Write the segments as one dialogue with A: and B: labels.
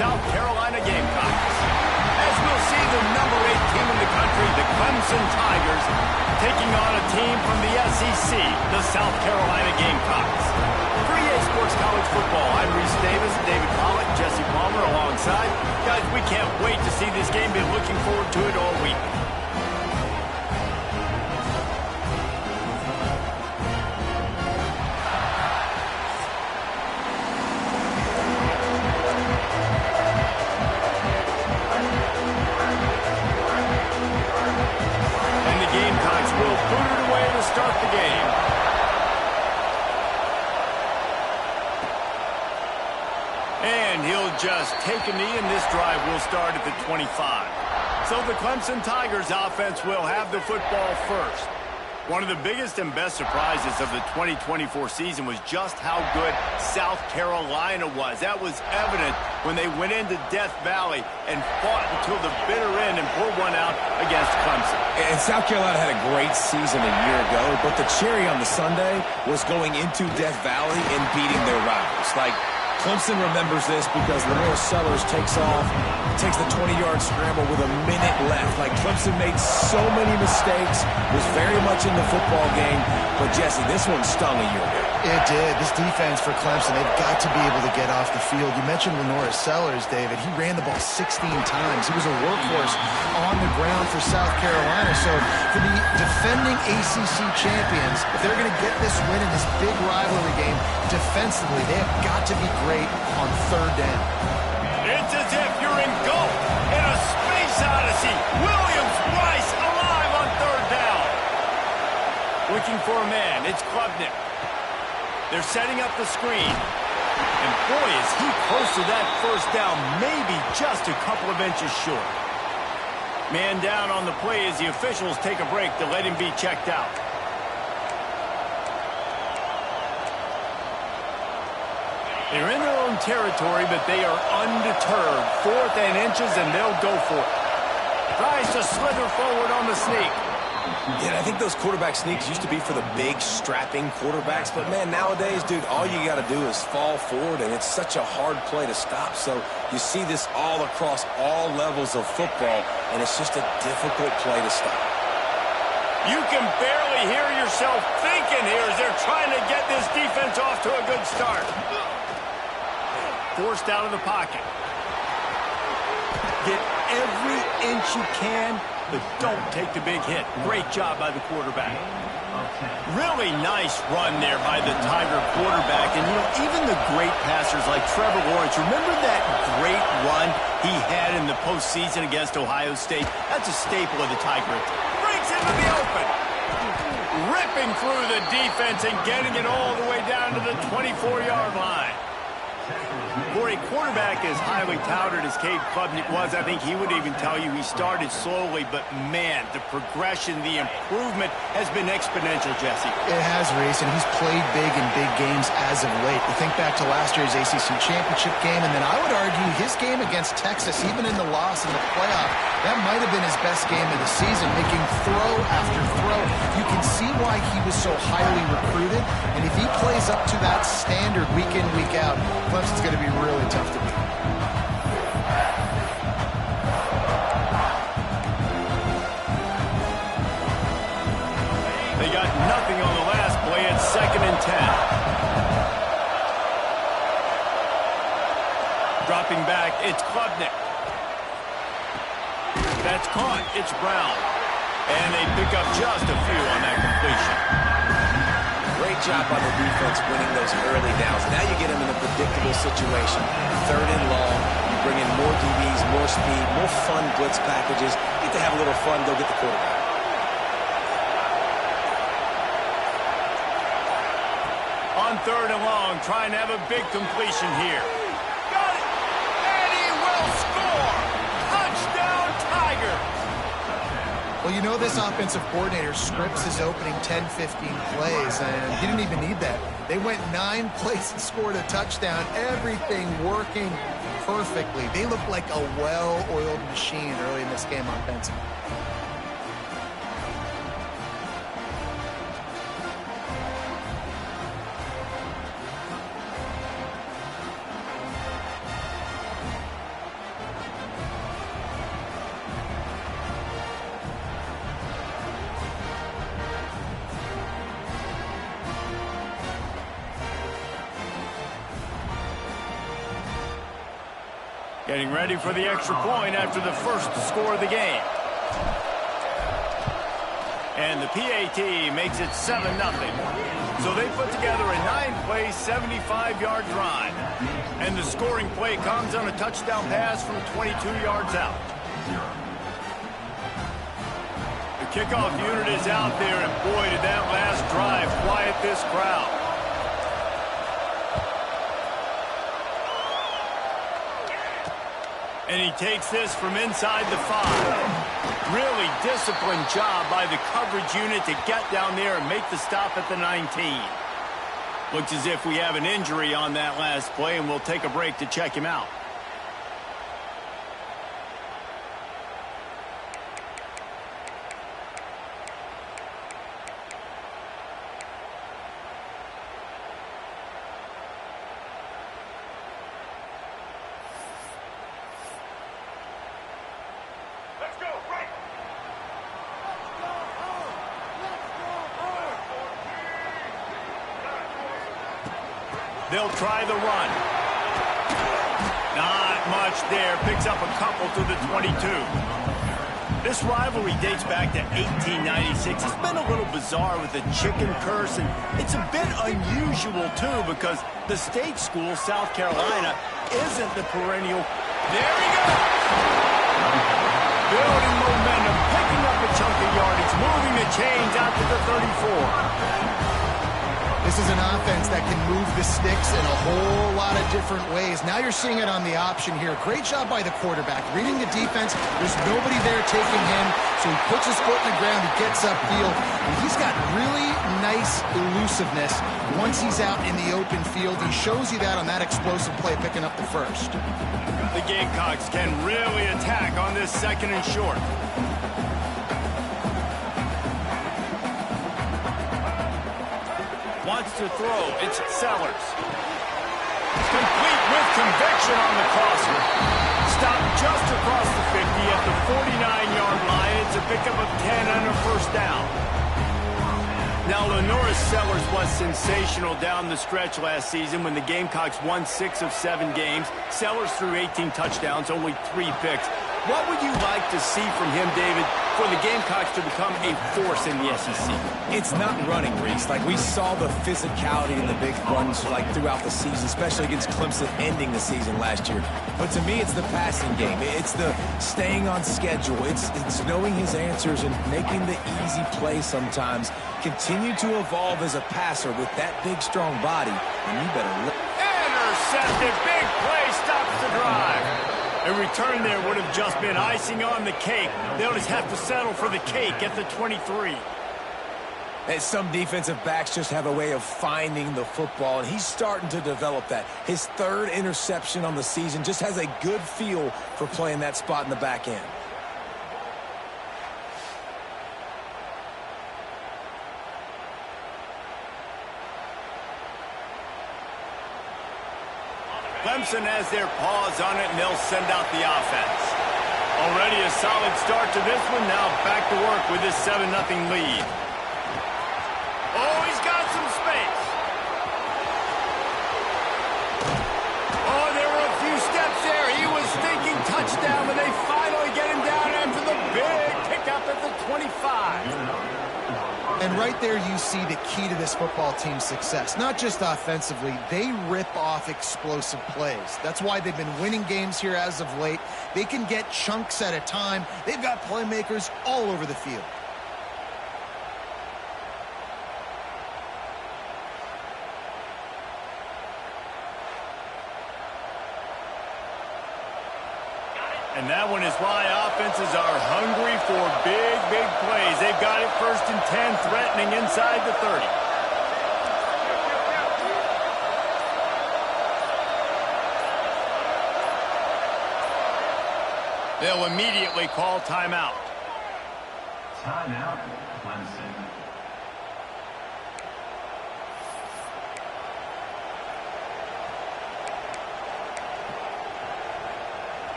A: South Carolina Gamecocks. As we'll see, the number 8 team in the country, the Clemson Tigers, taking on a team from the SEC, the South Carolina Gamecocks. For EA Sports College Football, I'm Reese Davis, David Pollock, Jesse Palmer alongside. Guys, we can't wait to see this game. Been looking forward to it all week.
B: Start the game.
A: And he'll just take a knee, and this drive will start at the 25. So the Clemson Tigers offense will have the football first. One of the biggest and best surprises of the 2024 season was just how good South Carolina was. That was evident when they went into Death Valley and fought until the bitter end and pulled one out against Clemson.
B: And South Carolina had a great season a year ago, but the cherry on the sundae was going into Death Valley and beating their rivals. Like, Clemson remembers this because Lenore Sellers takes the 20-yard scramble with a minute left. Like, Clemson made so many mistakes, was very much in the football game. But, Jesse, this one stung a year ago.
C: It did. This defense for Clemson, they've got to be able to get off the field. You mentioned Lenore Sellers, David. He ran the ball 16 times. He was a workhorse on the ground for South Carolina. So for the defending ACC champions, if they're going to get this win in this big rivalry game defensively, they have got to be great on third down.
A: It's as if you're in golf in a space odyssey. Williams-Brice alive on third down. Looking for a man. It's Klubnik. They're setting up the screen. And boy, is he close to that first down, maybe just a couple of inches short. Man down on the play as the officials take a break to let him be checked out. They're in their own territory, but they are undeterred. 4th and inches, and they'll go for it. Tries to slither forward on the sneak.
B: Yeah, I think those quarterback sneaks used to be for the big, strapping quarterbacks. But, man, nowadays, dude, all you got to do is fall forward, and it's such a hard play to stop. So you see this all across all levels of football, and it's just a difficult play to stop.
A: You can barely hear yourself thinking here as they're trying to get this defense off to a good start. Forced out of the pocket. Get every inch you can, but don't take the big hit. Great job by the quarterback. Really nice run there by the Tiger quarterback. And, you know, even the great passers like Trevor Lawrence, remember that great run he had in the postseason against Ohio State? That's a staple of the Tiger. Breaks into the open. Ripping through the defense and getting it all the way down to the 24-yard line. For a quarterback as highly touted as Cade Klubnik was, I think he would even tell you he started slowly, but man, the progression, the improvement has been exponential, Jesse.
C: It has, Reese, and he's played big in big games as of late. You think back to last year's ACC championship game, and then I would argue his game against Texas, even in the loss in the playoff, that might have been his best game of the season, making throw after throw. You can see why he was so highly recruited, and if he plays up to that standard week in, week out, Clemson's going to be really tough to beat.
A: They got nothing on the last play. It's 2nd and 10. Dropping back, it's Klubnik. That's caught. It's Brown. And they pick up just a few on that completion.
B: Great job by the defense winning those early downs. Now you get them in a predictable situation. 3rd and long. You bring in more DBs, more speed, more fun blitz packages. You get to have a little fun, go get the quarterback.
A: On 3rd and long, trying to have a big completion here. Got it! And he will score! Touchdown, Tigers!
C: Well, you know this offensive coordinator scripts his opening 10, 15 plays, and he didn't even need that. They went 9 plays and scored a touchdown. Everything working perfectly. They look like a well-oiled machine early in this game offensively.
A: Getting ready for the extra point after the first score of the game. And the PAT makes it 7-0. So they put together a 9-play, 75-yard drive. And the scoring play comes on a touchdown pass from 22 yards out. The kickoff unit is out there, and boy, did that last drive quiet this crowd. And he takes this from inside the 5. Really disciplined job by the coverage unit to get down there and make the stop at the 19. Looks as if we have an injury on that last play, and we'll take a break to check him out. They'll try the run. Not much there. Picks up a couple to the 22. This rivalry dates back to 1896. It's been a little bizarre with the chicken curse, and it's a bit unusual, too, because the state school, South Carolina, isn't the perennial. There he goes! Building momentum, picking up a chunk of yardage, moving the chains out to the 34.
C: This is an offense that can move the sticks in a whole lot of different ways. Now you're seeing it on the option here. Great job by the quarterback. Reading the defense, there's nobody there taking him, so he puts his foot in the ground, he gets upfield, and he's got really nice elusiveness once he's out in the open field. He shows you that on that explosive play, picking up the first.
A: The Gamecocks can really attack on this 2nd and short. Wants to throw. It's Sellers. Complete with conviction on the crosser. Stopped just across the 50 at the 49-yard line. It's a pickup of 10 and a first down. Now, Lenoris Sellers was sensational down the stretch last season when the Gamecocks won 6 of 7 games. Sellers threw 18 touchdowns, only 3 picks. What would you like to see from him, David, for the Gamecocks to become a force in the SEC?
B: It's not running, Reese. Like, we saw the physicality in the big runs, like, throughout the season, especially against Clemson ending the season last year. But to me, it's the passing game. It's the staying on schedule. It's knowing his answers and making the easy play sometimes. Continue to evolve as a passer with that big, strong body, and you better look.
A: Intercepted. Big play stops the drive. A return there would have just been icing on the cake. They'll just have to settle for the cake at the 23.
B: And some defensive backs just have a way of finding the football, and he's starting to develop that. His 3rd interception on the season, just has a good feel for playing that spot in the back end.
A: Clemson has their paws on it, and they'll send out the offense. Already a solid start to this one. Now back to work with this 7-0 lead. Oh, he's got some space. Oh, there were a few steps there. He was thinking touchdown, but they finally get him down after the big pickup at the 25.
C: And right there you see the key to this football team's success. Not just offensively, they rip off explosive plays. That's why they've been winning games here as of late. They can get chunks at a time. They've got playmakers all over the field.
A: And that one is why offenses are hungry for big, big plays. They've got it 1st and 10, threatening inside the 30. They'll immediately call timeout.
D: Timeout, Clemson.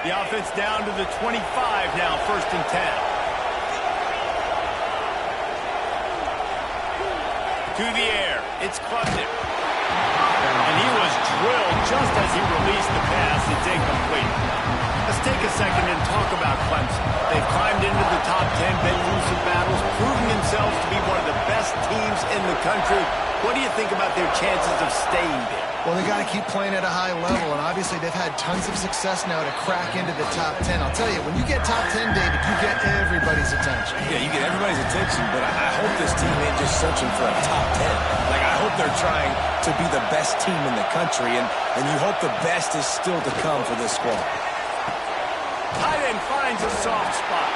A: The offense down to the 25 now, 1st and 10. To the air. It's Klubnik. And he was thrilled just as he released the pass. It's incomplete. Let's take a second and talk about Clemson. They've climbed into the top 10, been through some battles, proving themselves to be one of the best teams in the country. What do you think about their chances of staying there?
C: Well, they got to keep playing at a high level, and obviously they've had tons of success now to crack into the top 10. I'll tell you, when you get top 10, David, you get everybody's attention.
B: Yeah, you get everybody's attention, but I hope this team ain't just searching for a top 10. Like, I hope they're trying to be the best team in the country, and you hope the best is still to come for this squad.
A: Tight end finds a soft spot.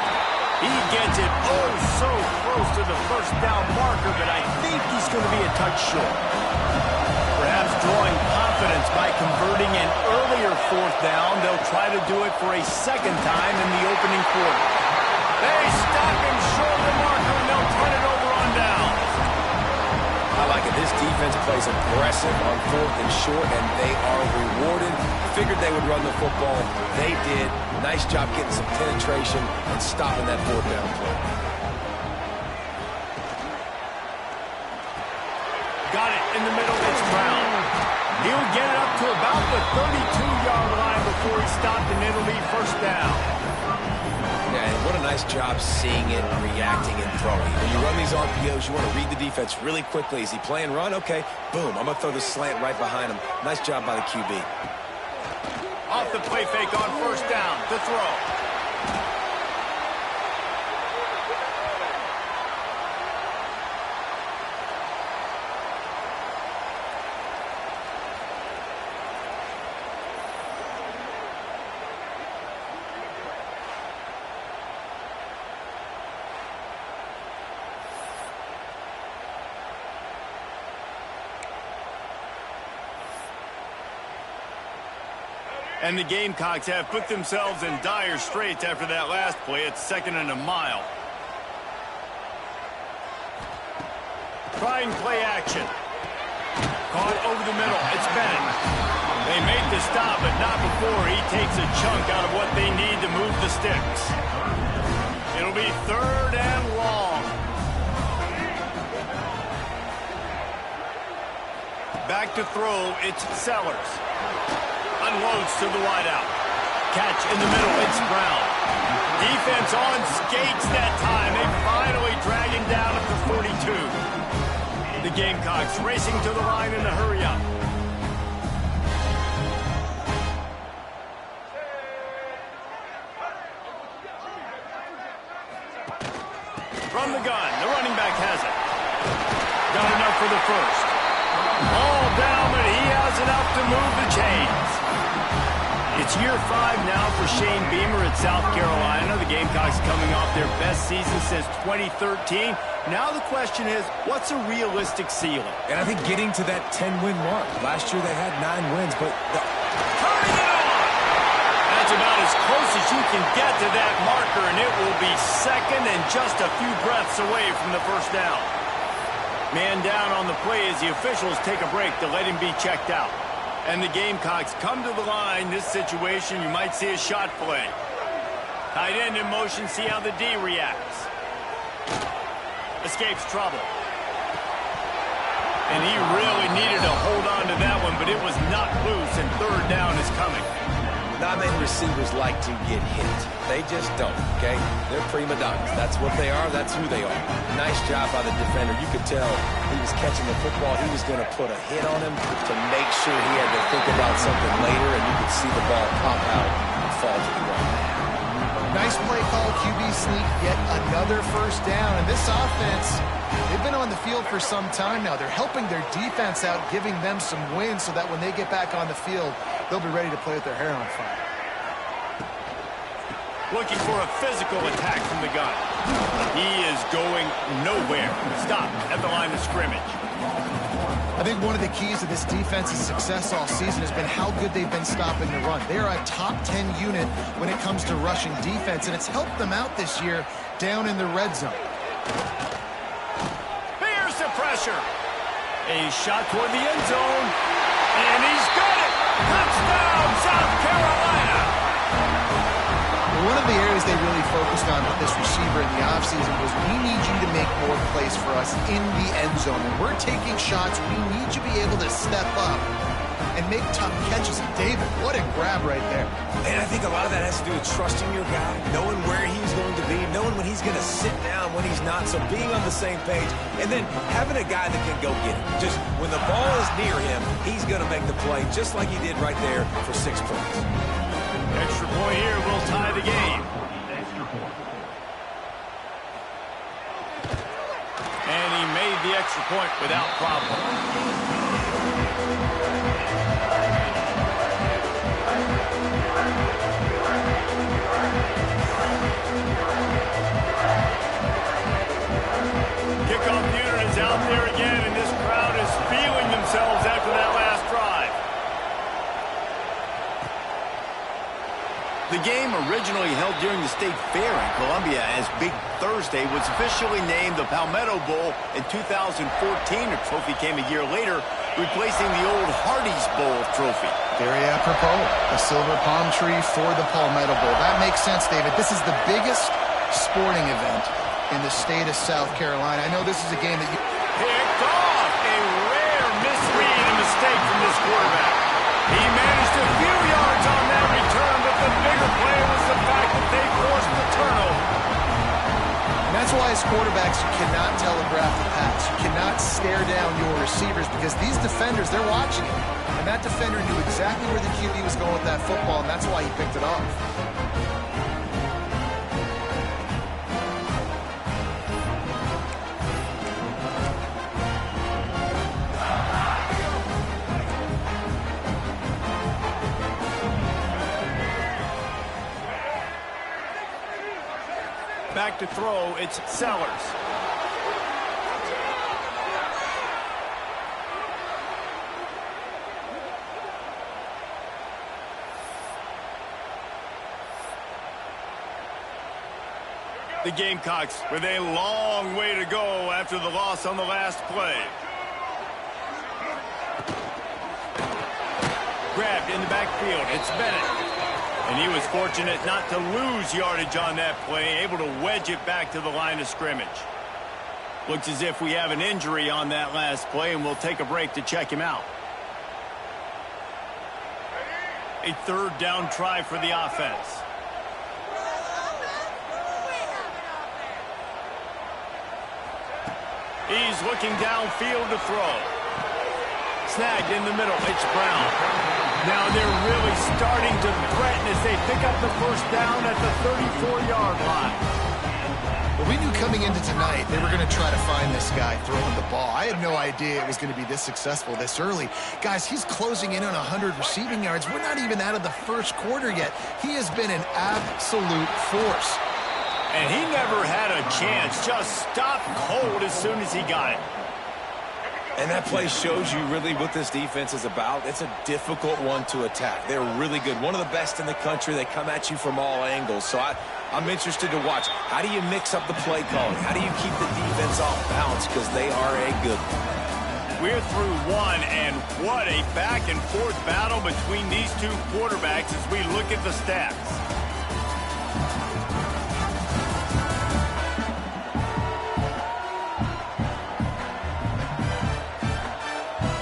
A: He gets it oh so close to the first down marker, but I think he's going to be a touch short. Perhaps drawing confidence by converting an earlier fourth down. They'll try to do it for a second time in the opening quarter. They stop him short of the marker, and they'll turn it over on downs.
B: I like it. This defense plays aggressive on fourth and short, and they are rewarded. Figured they would run the football. They did. Nice job getting some penetration and stopping that fourth down play.
A: Got it in the middle. It's Brown. He'll get it up to about the 32-yard line before he stopped, and it'll be first down.
B: Yeah, and what a nice job seeing it, reacting, and throwing. When you run these RPOs, you want to read the defense really quickly. Is he playing run? Okay, boom. I'm going to throw the slant right behind him. Nice job by the QB.
A: Off the play fake on first down. To throw. And the Gamecocks have put themselves in dire straits after that last play. It's 2nd and a mile. Trying play action. Caught over the middle. It's Bennett. They make the stop, but not before he takes a chunk out of what they need to move the sticks. It'll be 3rd and long. Back to throw. It's Sellers. Unloads to the wideout. Catch in the middle. It's Brown. Defense on skates that time. They finally drag him down at the 42. The Gamecocks racing to the line in a hurry-up. From the gun, the running back has it. Got enough for the first. All down, but he has enough to move the chains. It's year 5 now for Shane Beamer at South Carolina. The Gamecocks coming off their best season since 2013. Now the question is, what's a realistic ceiling?
B: And I think getting to that 10-win mark. Last year they had 9 wins, but...
A: Turning it on! That's about as close as you can get to that marker, and it will be second and just a few breaths away from the first down. Man down on the play as the officials take a break to let him be checked out. And the Gamecocks come to the line. This situation, you might see a shot play. Tight end in motion, see how the D reacts. Escapes trouble. And he really needed to hold on to that one, but it was not loose, and 3rd down is coming.
B: Not many receivers like to get hit. They just don't, okay? They're prima donnas. That's what they are. That's who they are. Nice job by the defender. You could tell he was catching the football. He was going to put a hit on him to make sure he had to think about something later, and you could see the ball pop out and fall to the ground.
C: Nice play call, QB sneak, yet another first down. And this offense, they've been on the field for some time now. They're helping their defense out, giving them some wins so that when they get back on the field, they'll be ready to play with their hair on fire.
A: Looking for a physical attack from the gun. He is going nowhere. Stop at the line of scrimmage.
C: I think one of the keys to this defense's success all season has been how good they've been stopping the run. They are a top 10 unit when it comes to rushing defense, and it's helped them out this year down in the red zone.
A: Here's the pressure. A shot toward the end zone, and he's got it. Touchdown, South Carolina.
C: One of the areas they really focused on with this receiver in the offseason was, we need you to make more plays for us in the end zone. When we're taking shots, we need you to be able to step up and make tough catches. And David, what a grab right there.
B: And I think a lot of that has to do with trusting your guy, knowing where he's going to be, knowing when he's going to sit down, when he's not, so being on the same page, and then having a guy that can go get it. Just when the ball is near him, he's going to make the play, just like he did right there for 6 points.
A: Extra point here will tie the game. And he made the extra point without problem. Kickoff unit is out there again, and this crowd is feeling themselves after that last drive. The game, originally held during the State Fair in Columbia as Big Thursday, was officially named the Palmetto Bowl in 2014. The trophy came a year later, replacing the old Hardee's Bowl trophy.
C: Very apropos, a silver palm tree for the Palmetto Bowl. That makes sense, David. This is the biggest sporting event in the state of South Carolina. I know this is a game that you...
A: Picked off! A rare misread and mistake from this quarterback. He managed a few yards on that return, but the bigger play was the fact that they forced the turnover.
C: And that's why as quarterbacks, you cannot telegraph the pass. You cannot stare down your receivers because these defenders, they're watching it. And that defender knew exactly where the QB was going with that football, and that's why he picked it off.
A: Back to throw, it's Sellers. The Gamecocks with a long way to go after the loss on the last play. Grabbed in the backfield, it's Bennett. And he was fortunate not to lose yardage on that play, able to wedge it back to the line of scrimmage. Looks as if we have an injury on that last play, and we'll take a break to check him out. A third down try for the offense. He's looking downfield to throw. Snagged in the middle, it's Brown. Now they're really starting to threaten as they pick up the first down at the 34-yard line.
C: Well, we knew coming into tonight they were going to try to find this guy throwing the ball. I had no idea it was going to be this successful this early. Guys, he's closing in on 100 receiving yards. We're not even out of the first quarter yet. He has been an absolute force.
A: And he never had a chance. Just stopped cold as soon as he got it.
B: And that play shows you really what this defense is about. It's a difficult one to attack. They're really good. One of the best in the country. They come at you from all angles. So I'm interested to watch. How do you mix up the play calling? How do you keep the defense off balance? Because they are a good one.
A: We're through one, and what a back-and-forth battle between these two quarterbacks as we look at the stats.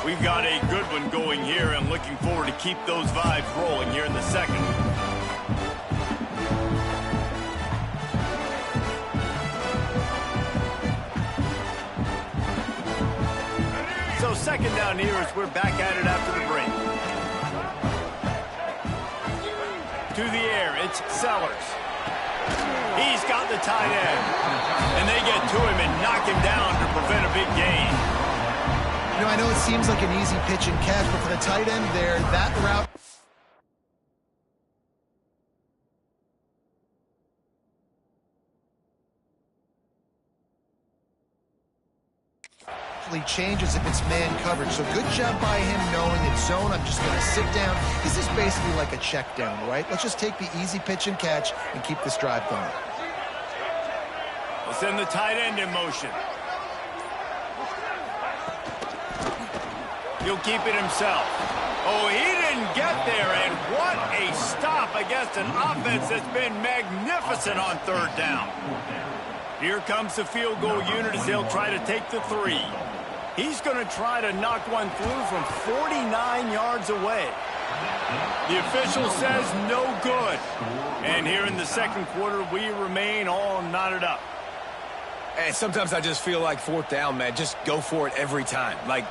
A: We've got a good one going here, and looking forward to keep those vibes rolling here in the second. So second down here as we're back at it after the break. To the air, it's Sellers. He's got the tight end. And they get to him and knock him down to prevent a big gain.
C: You know, I know it seems like an easy pitch and catch, but for the tight end there, that route changes if it's man coverage. So good job by him knowing it's zone. I'm just going to sit down. This is basically like a check down, right? Let's just take the easy pitch and catch and keep this drive going.
A: We'll send the tight end in motion. He'll keep it himself. Oh, he didn't get there, and what a stop against an offense that's been magnificent on third down. Here comes the field goal unit as they'll try to take the three. He's going to try to knock one through from 49 yards away. The official says no good. And here in the second quarter, we remain all knotted up.
B: And sometimes I just feel like fourth down, man, just go for it every time. Like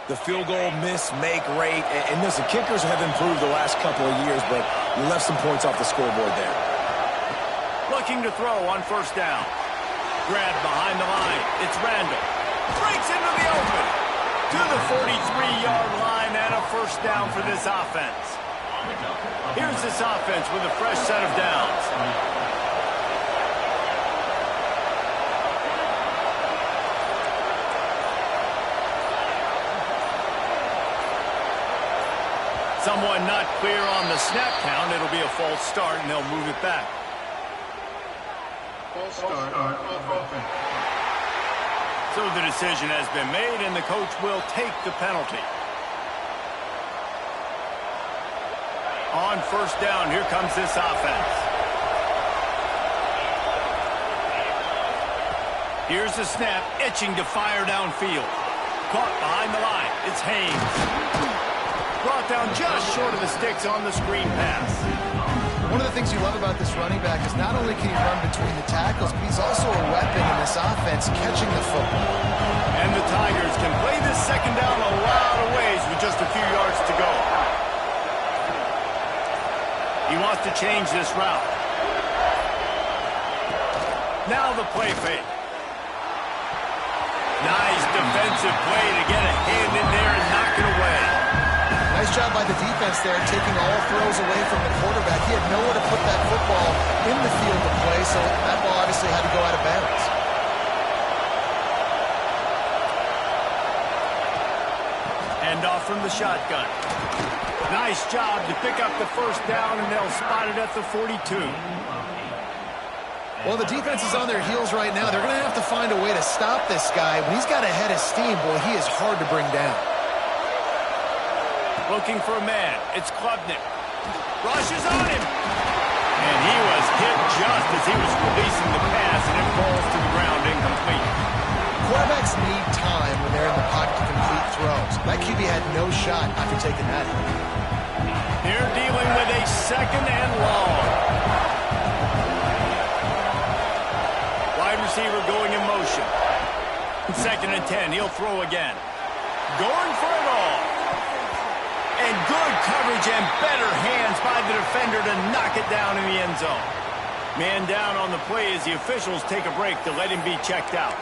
B: the field goal miss, make rate. And listen, kickers have improved the last couple of years, but you left some points off the scoreboard there.
A: Looking to throw on first down. Grab behind the line. It's Randall. Breaks into the open. To the 43-yard line and a first down for this offense. Here's this offense with a fresh set of downs. Someone not clear on the snap count. It'll be a false start, and they'll move it back.
D: False start on offense.
A: So the decision has been made, and the coach will take the penalty. On first down, here comes this offense. Here's the snap, itching to fire downfield. Caught behind the line. It's Haynes. Brought down just short of the sticks on the screen pass.
C: One of the things you love about this running back is not only can he run between the tackles, but he's also a weapon in this offense catching the football.
A: And the Tigers can play this second down a lot of ways with just a few yards to go. He wants to change this route. Now the play fake. Nice defensive play to get a hand in there and knock it away.
C: Nice job by the defense there, taking all throws away from the quarterback. He had nowhere to put that football in the field to play, so that ball obviously had to go out of bounds.
A: Hand off from the shotgun. Nice job to pick up the first down, and they'll spot it at the 42.
C: Well, the defense is on their heels right now. They're going to have to find a way to stop this guy. When he's got a head of steam, boy, he is hard to bring down.
A: Looking for a man. It's Klubnik. Rushes on him. And he was hit just as he was releasing the pass, and it falls to the ground incomplete.
C: Quarterbacks need time when they're in the pocket to complete throws. That QB had no shot after taking that hit.
A: They're dealing with a second and long. Wide receiver going in motion. Second and 10. He'll throw again. Going for it all. And good coverage and better hands by the defender to knock it down in the end zone. Man down on the play as the officials take a break to let him be checked out.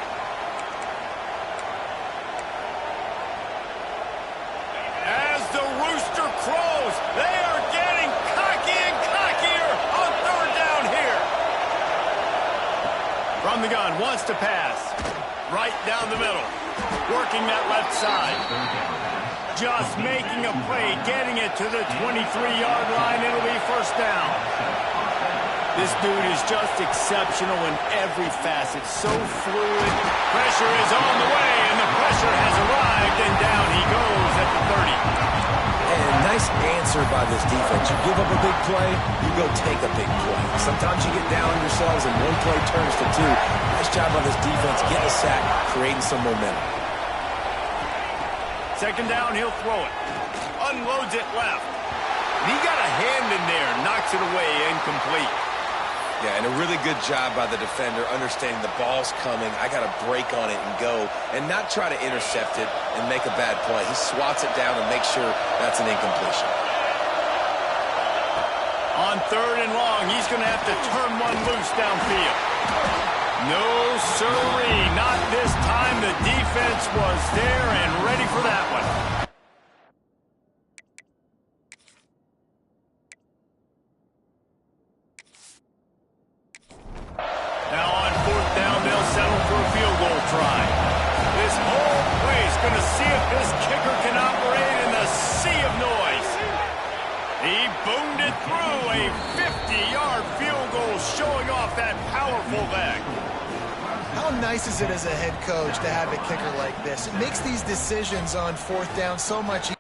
A: As the rooster crows, they are getting cocky and cockier on third down here. From the gun, wants to pass. Right down the middle. Working that left side. Just making a play, getting it to the 23-yard line. It'll be first down. This dude is just exceptional in every facet. So fluid. Pressure is on the way, and the pressure has arrived, and down he goes at the 30.
B: And nice answer by this defense. You give up a big play, you go take a big play. Sometimes you get down on yourselves, and one play turns to two. Nice job by this defense, getting a sack, creating some momentum.
A: Second down, he'll throw it. Unloads it left. He got a hand in there, knocks it away, incomplete.
B: Yeah, and a really good job by the defender, understanding the ball's coming. I got to break on it and go, and not try to intercept it and make a bad play. He swats it down and makes sure that's an incompletion.
A: On third and long, he's going to have to turn one loose downfield. No, sirree, not this time. The defense was there and ready for that one. Now on fourth down, they'll settle for a field goal try. This whole play's going to see if this kicker can operate in the sea of noise. He boomed it through a 50-yard field goal, showing off that powerful leg.
C: How nice is it as a head coach to have a kicker like this? It makes these decisions on fourth down so much easier.